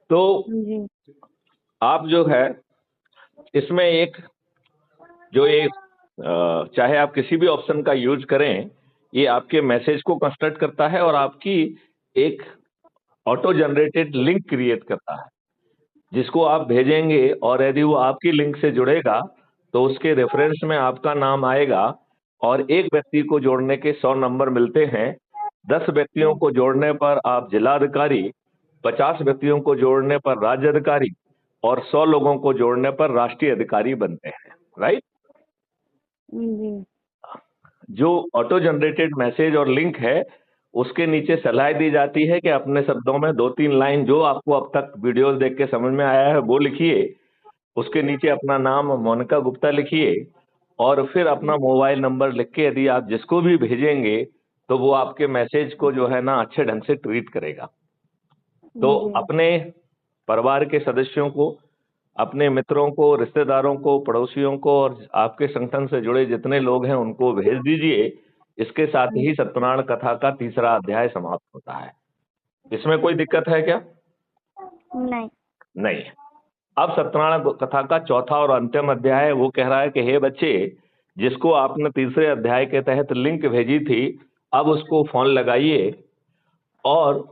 तो जी। आप जो है इसमें एक जो ये चाहे आप किसी भी ऑप्शन का यूज करें, ये आपके मैसेज को कंस्ट्रक्ट करता है और आपकी एक ऑटो जनरेटेड लिंक क्रिएट करता है, जिसको आप भेजेंगे और यदि वो आपकी लिंक से जुड़ेगा, तो उसके रेफरेंस में आपका नाम आएगा और एक व्यक्ति को जोड़ने के 100 नंबर मिलते हैं। 10 व्यक्तियों को जोड़ने पर आप जिलाधिकारी, 50 व्यक्तियों को जोड़ने पर राज्य अधिकारी और 100 लोगों को जोड़ने पर राष्ट्रीय अधिकारी बनते हैं, राइट? जी। जो ऑटो जनरेटेड मैसेज और लिंक है, उसके नीचे सलाह दी जाती है कि अपने शब्दों में 2-3 लाइन जो आपको अब तक वीडियोस देख के समझ में आया है वो लिखिए। उसके नीचे अपना नाम मोनिका गुप्ता लिखिए और फिर अपना मोबाइल नंबर लिख के यदि आप जिसको भी भेजेंगे, तो वो आपके मैसेज को जो है ना अच्छे ढंग से ट्रीट करेगा। तो जी। अपने परिवार के सदस्यों को, अपने मित्रों को, रिश्तेदारों को, पड़ोसियों को और आपके संगठन से जुड़े जितने लोग हैं उनको भेज दीजिए। इसके साथ ही सत्यनारायण कथा का तीसरा अध्याय समाप्त होता है। इसमें कोई दिक्कत है क्या? नहीं। नहीं। अब सत्यनारायण कथा का चौथा और अंतिम अध्याय वो कह रहा है कि हे बच्चे, जिसको आपने तीसरे अध्याय के तहत लिंक भेजी थी, अब उसको फोन लगाइए और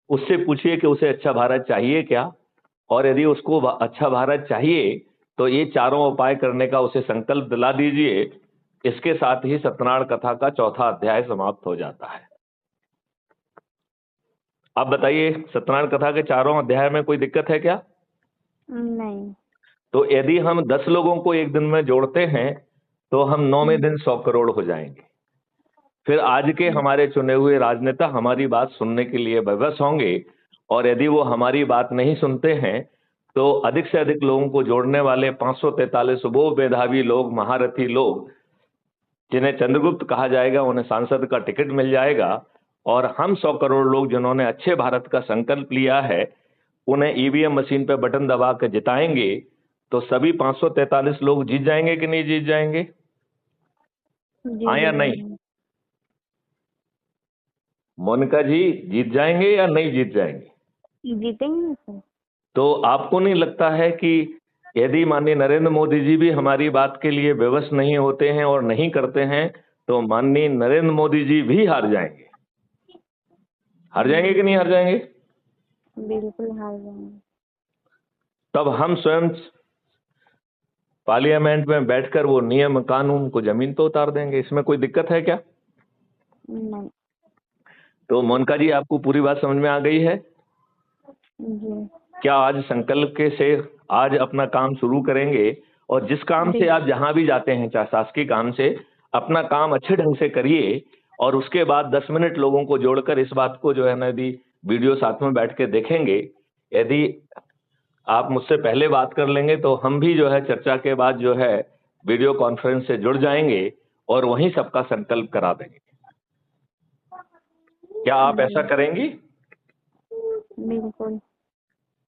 उससे पूछिए कि उसे अच्छा भारत चाहिए क्या, और यदि उसको अच्छा भारत चाहिए तो ये चारों उपाय करने का उसे संकल्प दिला दीजिए। इसके साथ ही सत्यनारायण कथा का चौथा अध्याय समाप्त हो जाता है। अब बताइए, सत्यनारायण कथा के चारों अध्याय में कोई दिक्कत है क्या? नहीं। तो यदि हम 10 लोगों को एक दिन में जोड़ते हैं तो हम 9वें दिन 100 करोड़ हो जाएंगे। फिर आज के हमारे चुने हुए राजनेता हमारी बात सुनने के लिए विवश होंगे और यदि वो हमारी बात नहीं सुनते हैं तो अधिक से अधिक लोगों को जोड़ने वाले 543 वो मेधावी लोग, महारथी लोग, जिन्हें चंद्रगुप्त कहा जाएगा, उन्हें सांसद का टिकट मिल जाएगा और हम 100 करोड़ लोग जिन्होंने अच्छे भारत का संकल्प लिया है, उन्हें ईवीएम मशीन पे बटन दबा के जिताएंगे। तो सभी 543 लोग जीत जाएंगे कि नहीं जीत जाएंगे? जी। हाँ या नहीं? जी। मोनिका जी, जीत जाएंगे या नहीं जीत जाएंगे? जीतेंगे सर। तो आपको नहीं लगता है कि यदि माननीय नरेंद्र मोदी जी भी हमारी बात के लिए विवश नहीं होते हैं और नहीं करते हैं, तो माननीय नरेंद्र मोदी जी भी हार जाएंगे? हार जाएंगे कि नहीं हार जाएंगे? बिल्कुल हार जाएंगे। तब हम स्वयं पार्लियामेंट में बैठकर वो नियम कानून को जमीन तो उतार देंगे। इसमें कोई दिक्कत है क्या? नहीं। तो मोनिका जी, आपको पूरी बात समझ में आ गई है? जी। क्या आज संकल्प के से आज अपना काम शुरू करेंगे और जिस काम से आप जहां भी जाते हैं, चाहे शासकीय काम से, अपना काम अच्छे ढंग से करिए और उसके बाद 10 मिनट लोगों को जोड़कर इस बात को जो है ना, यदि वीडियो साथ में बैठ के देखेंगे, यदि आप मुझसे पहले बात कर लेंगे तो हम भी जो है चर्चा के बाद जो है वीडियो कॉन्फ्रेंस से जुड़ जाएंगे और वहीं सबका संकल्प करा देंगे। क्या आप ऐसा करेंगी? बिल्कुल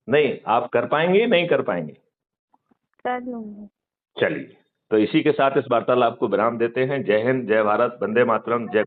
नहीं, आप कर पाएंगे नहीं कर पाएंगे? कर लूंगी। चलिए, तो इसी के साथ इस वार्तालाप को विराम देते हैं। जय हिंद, जय भारत, वंदे मातरम, जय